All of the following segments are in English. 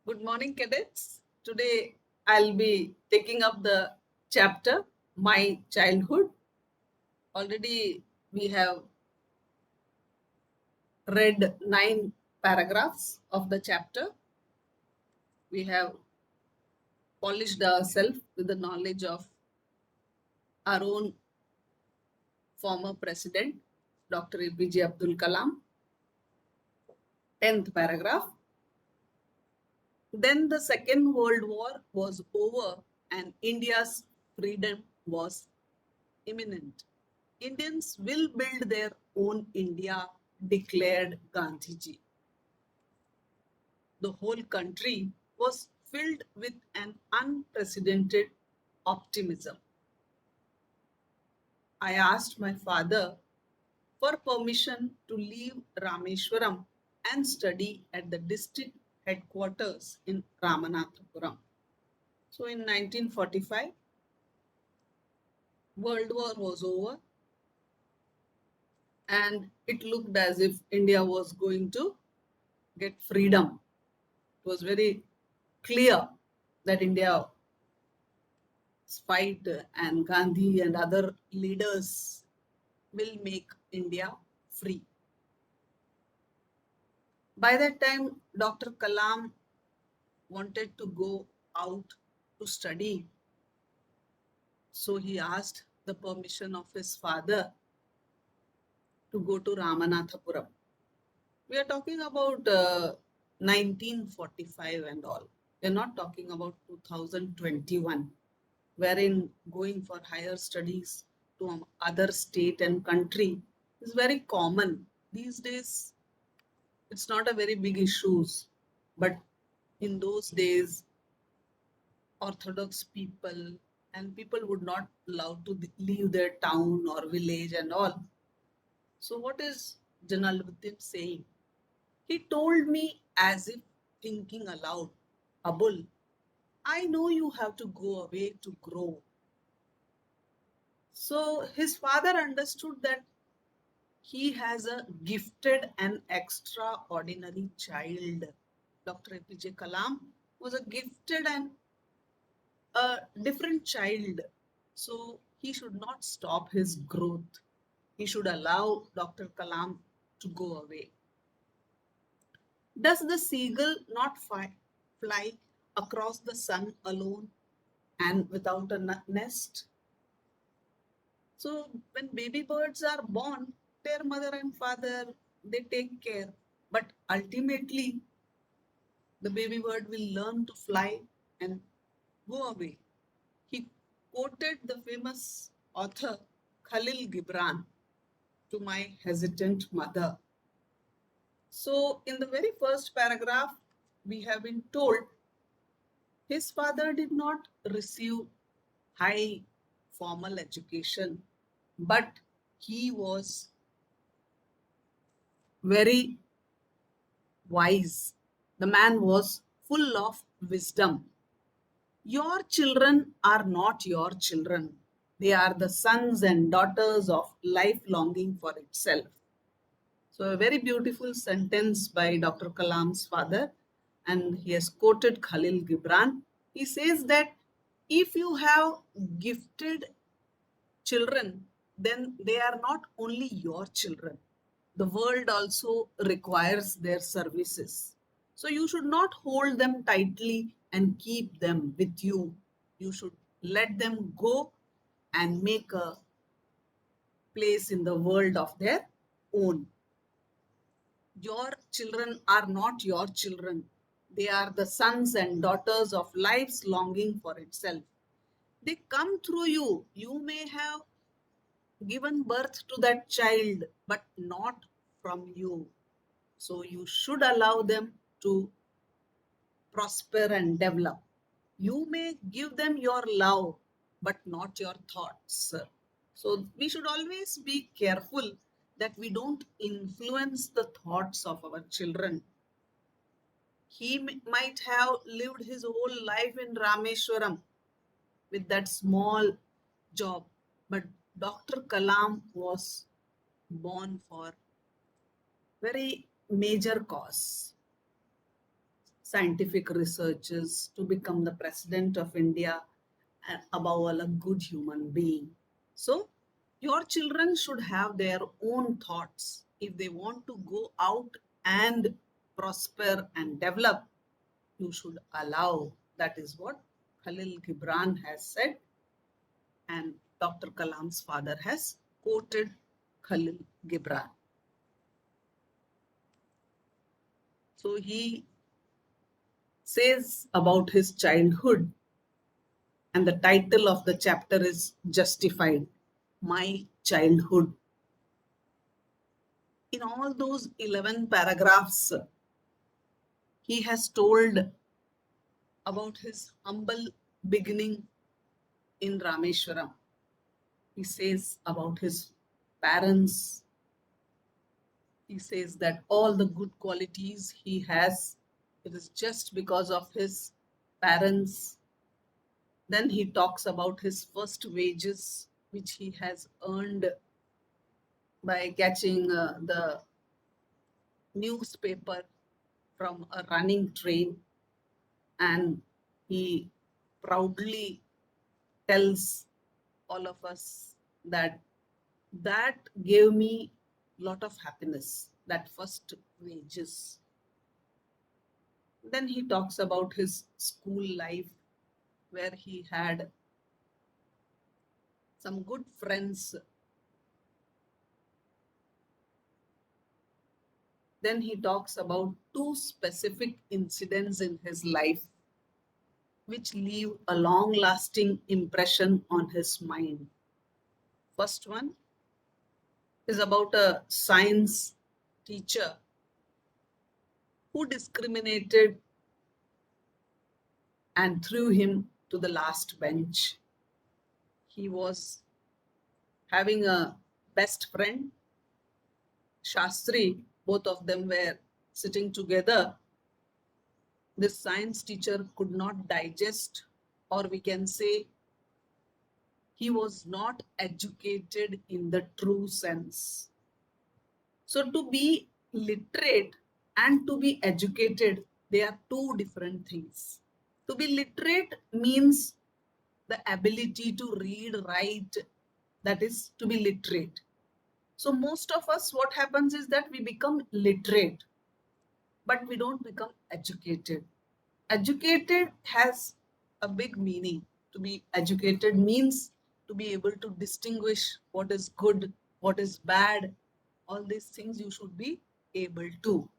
Good morning, cadets. Today I'll be taking up the chapter My Childhood. Already we have read 9 paragraphs of the chapter. We have polished ourselves with the knowledge of our own former president, Dr. APJ Abdul Kalam. 10th paragraph. Then the Second World War was over and India's freedom was imminent. Indians will build their own India, declared Gandhiji. The whole country was filled with an unprecedented optimism. I asked my father for permission to leave Rameshwaram and study at the district headquarters in Ramanathapuram. So in 1945, World War was over and it looked as if India was going to get freedom. It was very clear that India's fight and Gandhi and other leaders will make India free. By that time, Dr. Kalam wanted to go out to study. So he asked the permission of his father to go to Ramanathapuram. We are talking about 1945 and all. We are not talking about 2021, wherein going for higher studies to other state and country is very common. These days, it's not a very big issues, but in those days, Orthodox people and people would not allow to leave their town or village and all. So what is Jalaluddin saying? He told me as if thinking aloud, Abul, I know you have to go away to grow. So his father understood that he has a gifted and extraordinary child. Dr. APJ Kalam was a gifted and a different child. So he should not stop his growth. He should allow Dr. Kalam to go away. Does the seagull not fly across the sun alone and without a nest? So when baby birds are born, their mother and father they take care, but ultimately the baby bird will learn to fly and go away. He quoted the famous author Khalil Gibran to my hesitant mother. So in the very first paragraph, we have been told his father did not receive high formal education, but he was very wise. The man was full of wisdom. Your children are not your children. They are the sons and daughters of life longing for itself. So, a very beautiful sentence by Dr. Kalam's father, and he has quoted Khalil Gibran. He says that if you have gifted children, then they are not only your children. The world also requires their services. So you should not hold them tightly and keep them with you. You should let them go and make a place in the world of their own. Your children are not your children. They are the sons and daughters of life's longing for itself. They come through you. You may have given birth to that child, but not from you. So you should allow them to prosper and develop. You may give them your love, but not your thoughts. So we should always be careful that we don't influence the thoughts of our children. He might have lived his whole life in Rameshwaram with that small job, but Dr. Kalam was born for very major cause. scientific researches to become the president of India, and above all, a good human being. So, your children should have their own thoughts. If they want to go out and prosper and develop, you should allow. That is what Khalil Gibran has said, and Dr. Kalam's father has quoted Khalil Gibran. So he says about his childhood, and the title of the chapter is Justified, My Childhood. In all those 11 paragraphs, he has told about his humble beginning in Rameshwaram. He says about his parents. He says that all the good qualities he has, it is just because of his parents. Then he talks about his first wages, which he has earned by catching the newspaper from a running train. And he proudly tells all of us that that gave me lot of happiness, that first wages. Then he talks about his school life, where he had some good friends. Then he talks about two specific incidents in his life which leave a long lasting impression on his mind. First one is about a science teacher who discriminated and threw him to the last bench. He was having a best friend, Shastri. Both of them were sitting together. This science teacher could not digest, or we can say he was not educated in the true sense. So, to be literate and to be educated, they are two different things. To be literate means the ability to read, write, that is to be literate. So, most of us, what happens is that we become literate, but we don't become educated. Educated has a big meaning. To be educated means to be able to distinguish what is good, what is bad. All these things you should be able to.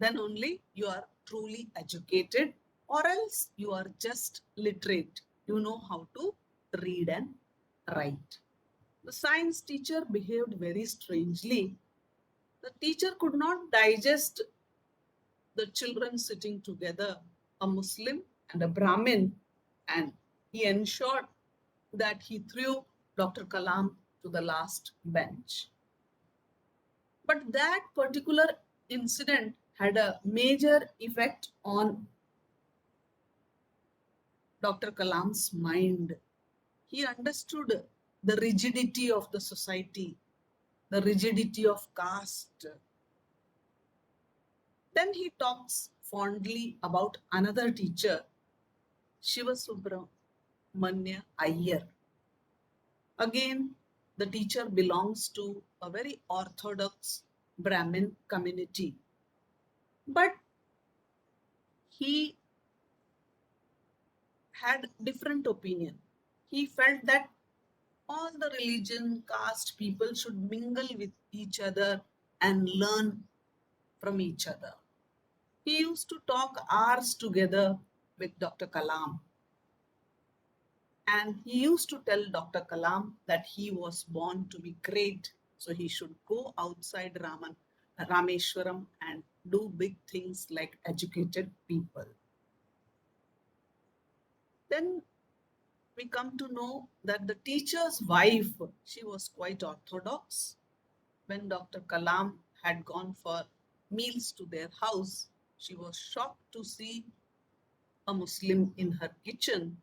Then only you are truly educated, or else you are just literate. You know how to read and write. The science teacher behaved very strangely. The teacher could not digest the children sitting together, a Muslim and a Brahmin, and he ensured that he threw Dr. Kalam to the last bench. But that particular incident had a major effect on Dr. Kalam's mind. He understood the rigidity of the society, the rigidity of caste. Then he talks fondly about another teacher, Shiva Subramanya Iyer. Again, the teacher belongs to a very orthodox Brahmin community. But he had different opinion. He felt that all the religion, caste people should mingle with each other and learn from each other. He used to talk hours together with Dr. Kalam. And he used to tell Dr. Kalam that he was born to be great. So he should go outside Rameshwaram and do big things like educated people. Then we come to know that the teacher's wife, she was quite orthodox. When Dr. Kalam had gone for meals to their house, she was shocked to see a Muslim in her kitchen,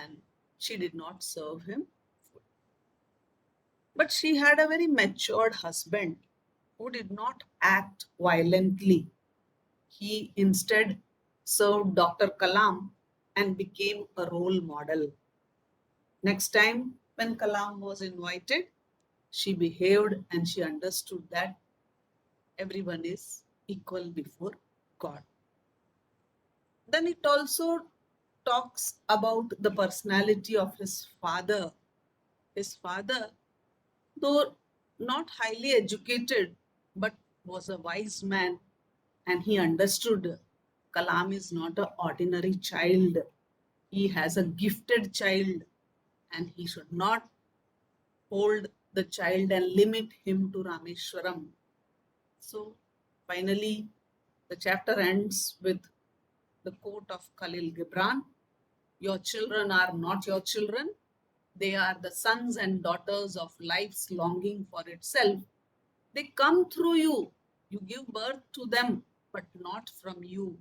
and she did not serve him food. But she had a very matured husband who did not act violently. He instead served Dr. Kalam and became a role model. Next time, when Kalam was invited, she behaved and she understood that everyone is equal before God. Then it also talks about the personality of his father. His father, though not highly educated, but was a wise man, and he understood Kalam is not an ordinary child. He has a gifted child, and he should not hold the child and limit him to Rameshwaram. So finally, the chapter ends with the quote of Khalil Gibran: Your children are not your children, they are the sons and daughters of life's longing for itself. They come through you. You give birth to them, but not from you.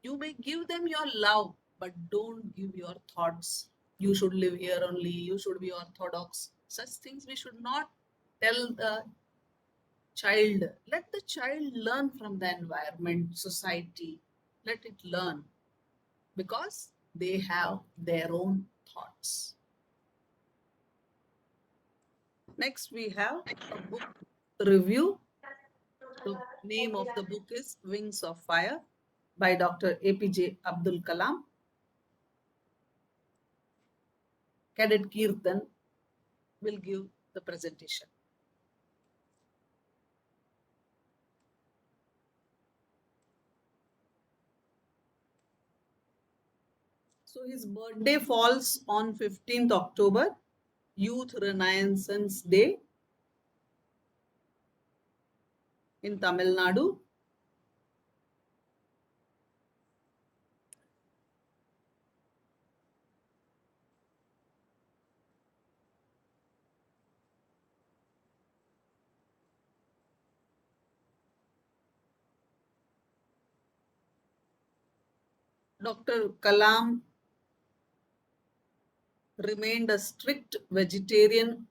You may give them your love, but don't give your thoughts. You should live here only. You should be orthodox. Such things we should not tell the child. Let the child learn from the environment, society. Let it learn because they have their own thoughts. Next, we have a book review. The name of the book is Wings of Fire by Dr. APJ Abdul Kalam. Cadet Kirtan will give the presentation. So his birthday falls on 15th October, Youth Renaissance Day in Tamil Nadu. Dr. Kalam remained a strict vegetarian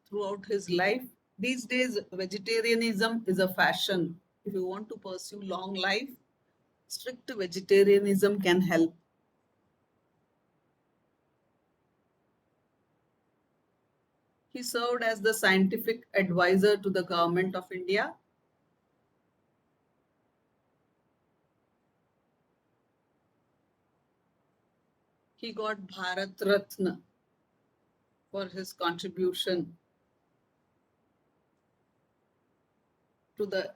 throughout his life. These days, vegetarianism is a fashion. If you want to pursue long life, strict vegetarianism can help. He served as the scientific advisor to the government of India. He got Bharat Ratna for his contribution to the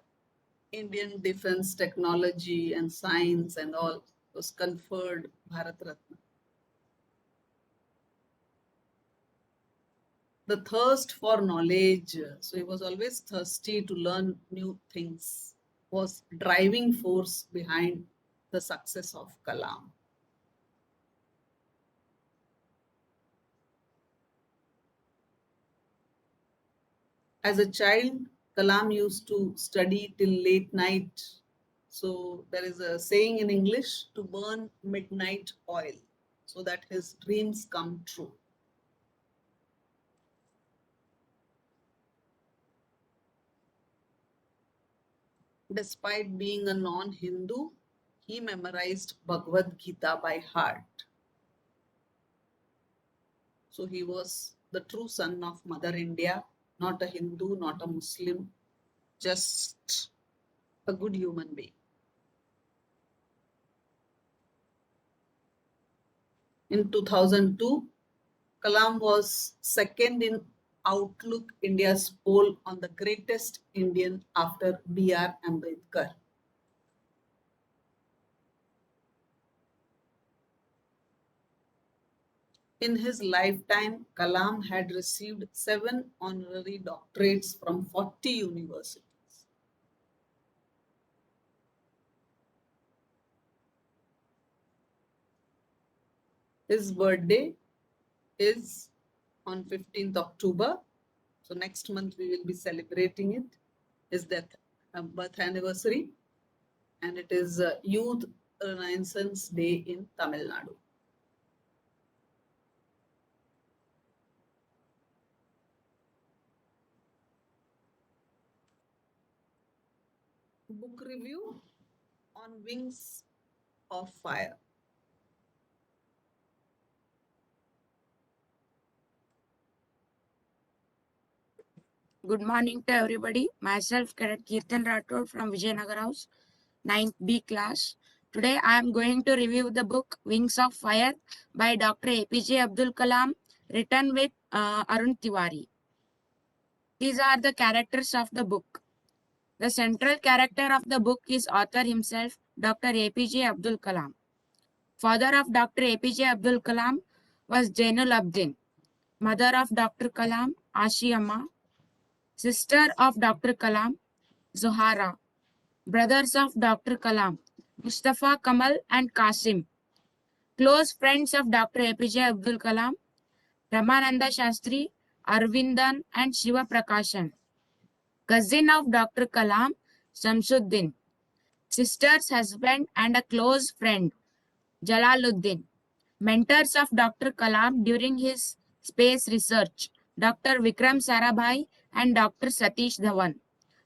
Indian defense technology and science and all. Was conferred Bharat Ratna. The thirst for knowledge, so he was always thirsty to learn new things, was driving force behind the success of Kalam. As a child, Kalam used to study till late night. So there is a saying in English to burn midnight oil so that his dreams come true. Despite being a non Hindu, he memorized Bhagavad Gita by heart. So he was the true son of Mother India, not a Hindu, not a Muslim, just a good human being. In 2002, Kalam was second in Outlook India's poll on the greatest Indian after B.R. Ambedkar. In his lifetime, Kalam had received 7 honorary doctorates from 40 universities. His birthday is on 15th October. So next month we will be celebrating it. Is that birth anniversary, and it is Youth Renaissance Day in Tamil Nadu. Book review on Wings of fire. Good morning to everybody. Myself, Cadet Kirtan Rathod from Vijayanagar House, 9th B class. Today I am going to review the book Wings of Fire by Dr. APJ Abdul Kalam, written with Arun Tiwari. These are the characters of the book. The central character of the book is author himself, Dr. APJ Abdul Kalam. Father of Dr. APJ Abdul Kalam was Jainul Abdin. Mother of Dr. Kalam, Ashiyamma. Sister of Dr. Kalam, Zohara. Brothers of Dr. Kalam, Mustafa Kamal and Qasim. Close friends of Dr. APJ Abdul Kalam, Ramananda Shastri, Arvindan and Shiva Prakashan. Cousin of Dr. Kalam, Shamsuddin. Sister's husband and a close friend, Jalaluddin. Mentors of Dr. Kalam during his space research, Dr. Vikram Sarabhai and Dr. Satish Dhawan.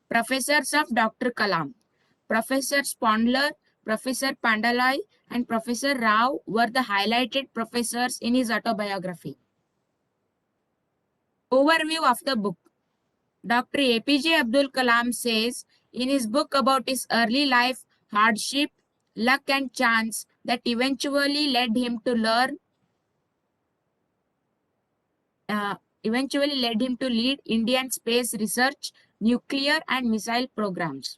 Professors of Dr. Kalam, Professor Spondler, Professor Pandalai, and Professor Rao were the highlighted professors in his autobiography. Overview of the book. Dr. APJ Abdul Kalam says in his book about his early life, hardship, luck, and chance that eventually led him to lead Indian space research, nuclear, and missile programs.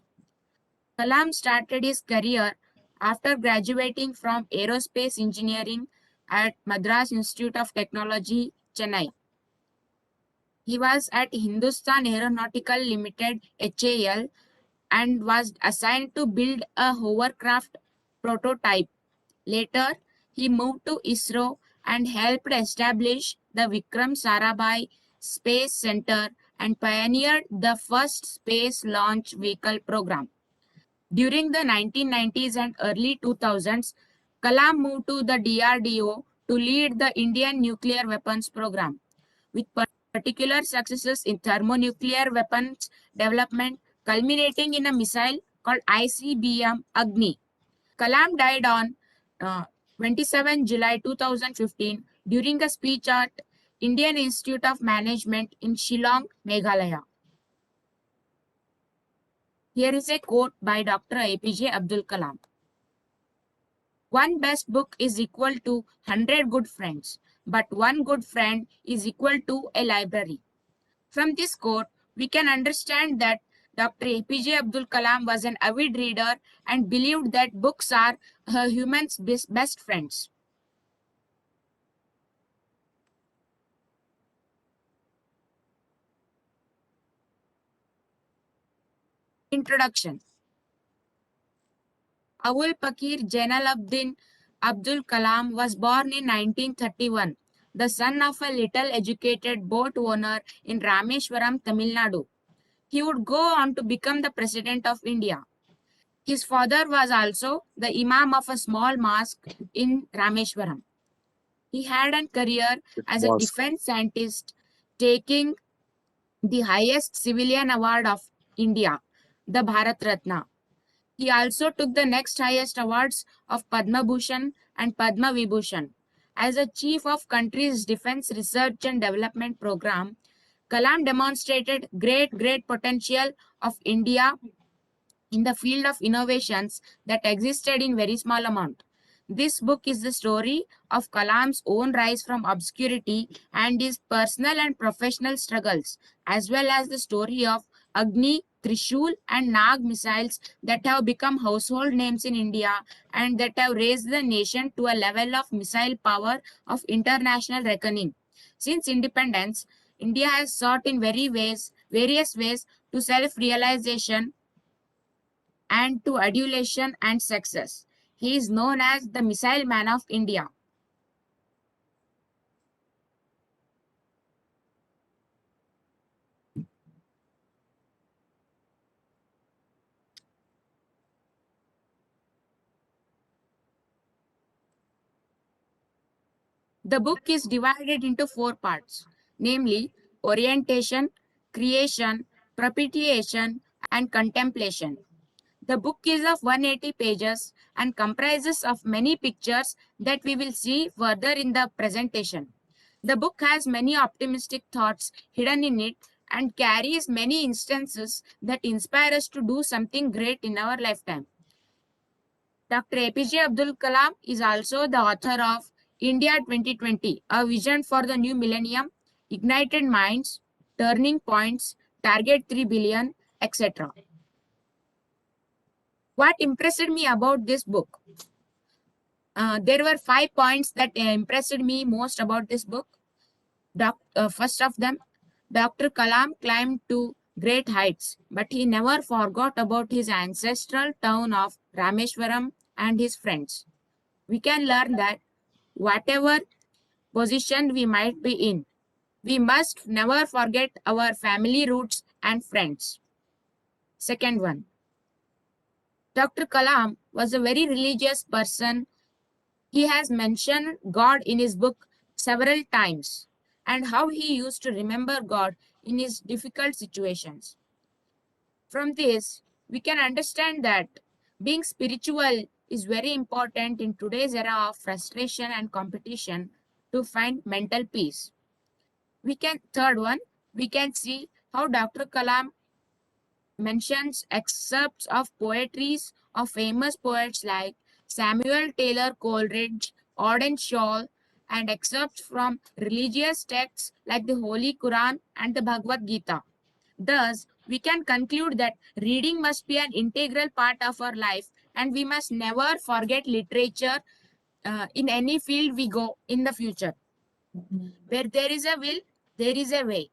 Kalam started his career after graduating from aerospace engineering at Madras Institute of Technology, Chennai. He was at Hindustan Aeronautical Limited HAL and was assigned to build a hovercraft prototype. Later, he moved to ISRO and helped establish the Vikram Sarabhai Space Center and pioneered the first space launch vehicle program. During the 1990s and early 2000s, Kalam moved to the DRDO to lead the Indian nuclear weapons program, with particular successes in thermonuclear weapons development, culminating in a missile called ICBM Agni. Kalam died on 27 July 2015 during a speech at Indian Institute of Management in Shillong, Meghalaya. Here is a quote by Dr. APJ Abdul Kalam. One best book is equal to 100 good friends, but one good friend is equal to a library. From this quote, we can understand that Dr. APJ Abdul Kalam was an avid reader and believed that books are a human's best friends. Introduction. Awul Pakir Jainalabdin Abdul Kalam was born in 1931, the son of a little educated boat owner in Rameshwaram, Tamil Nadu. He would go on to become the President of India. His father was also the Imam of a small mosque in Rameshwaram. He had a career as a defense scientist, taking the highest civilian award of India, the Bharat Ratna. He also took the next highest awards of Padma Bhushan and Padma Vibhushan. As a chief of country's defense research and development program, Kalam demonstrated great potential of India in the field of innovations that existed in very small amount. This book is the story of Kalam's own rise from obscurity and his personal and professional struggles, as well as the story of Agni, Trishul and Nag missiles that have become household names in India and that have raised the nation to a level of missile power of international reckoning. Since independence, India has sought in various ways to self-realization and to adulation and success. He is known as the Missile Man of India. The book is divided into four parts, namely orientation, creation, propitiation, and contemplation. The book is of 180 pages and comprises of many pictures that we will see further in the presentation. The book has many optimistic thoughts hidden in it and carries many instances that inspire us to do something great in our lifetime. Dr. APJ Abdul Kalam is also the author of India 2020, a vision for the new millennium, ignited minds, turning points, target 3 billion, etc. What impressed me about this book? There were 5 points that impressed me most about this book. First of them, Dr. Kalam climbed to great heights, but he never forgot about his ancestral town of Rameshwaram and his friends. We can learn that whatever position we might be in, we must never forget our family roots and friends. Second one, Dr. Kalam was a very religious person. He has mentioned God in his book several times and how he used to remember God in his difficult situations. From this, we can understand that being spiritual is very important in today's era of frustration and competition to find mental peace. Third one, we can see how Dr. Kalam mentions excerpts of poetries of famous poets like Samuel Taylor Coleridge, Auden Shaw, and excerpts from religious texts like the Holy Quran and the Bhagavad Gita. Thus, we can conclude that reading must be an integral part of our life and we must never forget literature in any field we go in the future. Where there is a will, there is a way.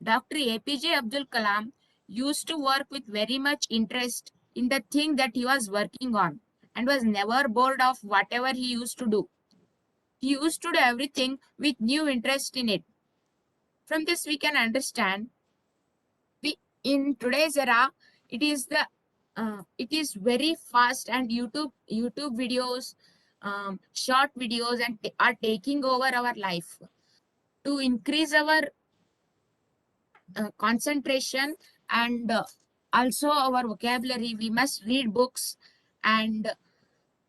Dr. APJ Abdul Kalam used to work with very much interest in the thing that he was working on and was never bored of whatever he used to do. He used to do everything with new interest in it. From this, we can understand in today's era, it is very fast and YouTube videos, short videos, and are taking over our life to increase our concentration and also our vocabulary. We must read books and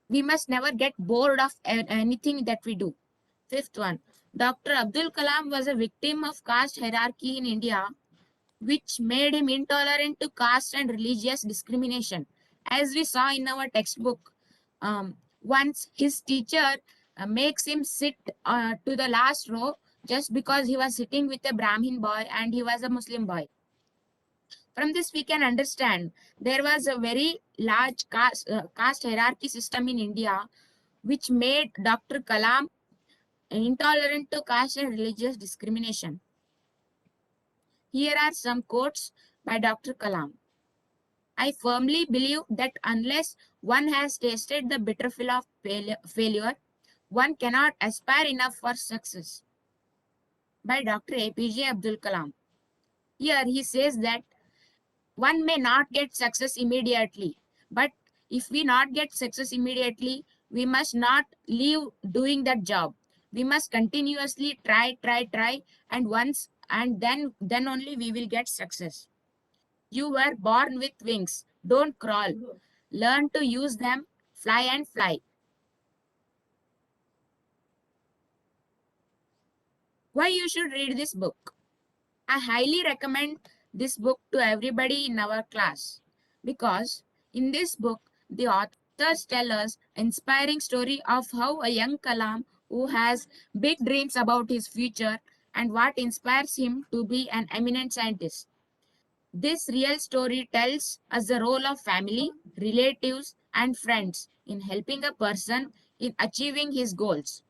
we must never get bored of anything that we do. Fifth one, Dr. Abdul Kalam was a victim of caste hierarchy in India, which made him intolerant to caste and religious discrimination. As we saw in our textbook, once his teacher makes him sit to the last row just because he was sitting with a Brahmin boy and he was a Muslim boy. From this, we can understand there was a very large caste hierarchy system in India, which made Dr. Kalam intolerant to caste and religious discrimination. Here are some quotes by Dr. Kalam. I firmly believe that unless one has tasted the bitter pill of failure, one cannot aspire enough for success. By Dr. APJ Abdul Kalam. Here he says that one may not get success immediately, but if we not get success immediately, we must not leave doing that job. We must continuously try, and then only we will get success. You were born with wings. Don't crawl. Learn to use them. Fly and fly. Why you should read this book? I highly recommend this book to everybody in our class because in this book, the authors tell us inspiring story of how a young Kalam who has big dreams about his future and what inspires him to be an eminent scientist. This real story tells us the role of family, relatives, and friends in helping a person in achieving his goals.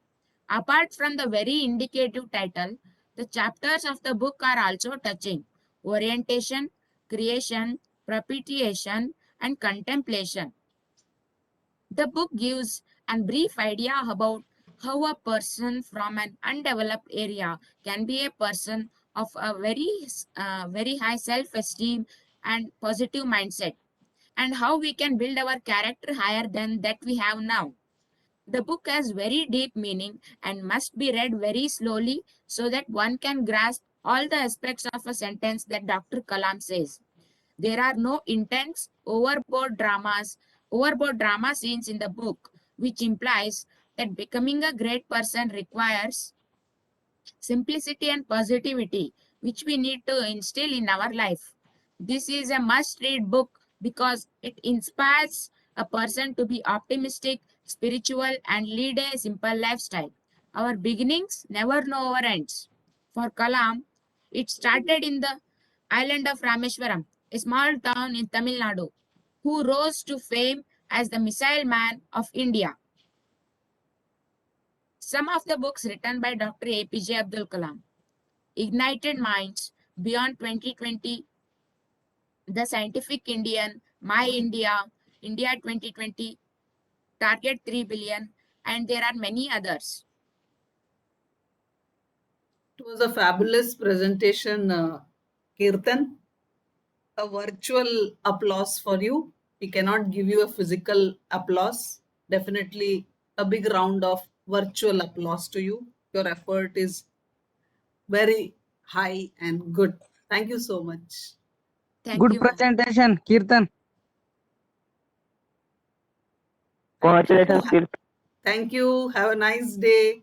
Apart from the very indicative title, the chapters of the book are also touching orientation, creation, propitiation, and contemplation. The book gives a brief idea about how a person from an undeveloped area can be a person of a very high self-esteem and positive mindset, and how we can build our character higher than that we have now. The book has very deep meaning and must be read very slowly so that one can grasp all the aspects of a sentence that Dr. Kalam says. There are no intense overboard drama scenes in the book, which implies that becoming a great person requires simplicity and positivity, which we need to instill in our life. This is a must read book because it inspires a person to be optimistic, spiritual, and lead a simple lifestyle. Our beginnings never know our ends. For Kalam, it started in the island of Rameshwaram, a small town in Tamil Nadu, who rose to fame as the Missile Man of India. Some of the books written by Dr. APJ Abdul Kalam: Ignited Minds, Beyond 2020, The Scientific Indian, My India, India 2020, Target 3 billion, and there are many others. It was a fabulous presentation, Kirtan. A virtual applause for you. We cannot give you a physical applause. Definitely a big round of virtual applause to you. Your effort is very high and good. Thank you so much. Thank Good you, ma'am. presentation, Kirtan. Thank you. Congratulations, Kirtan. Thank you. Have a nice day.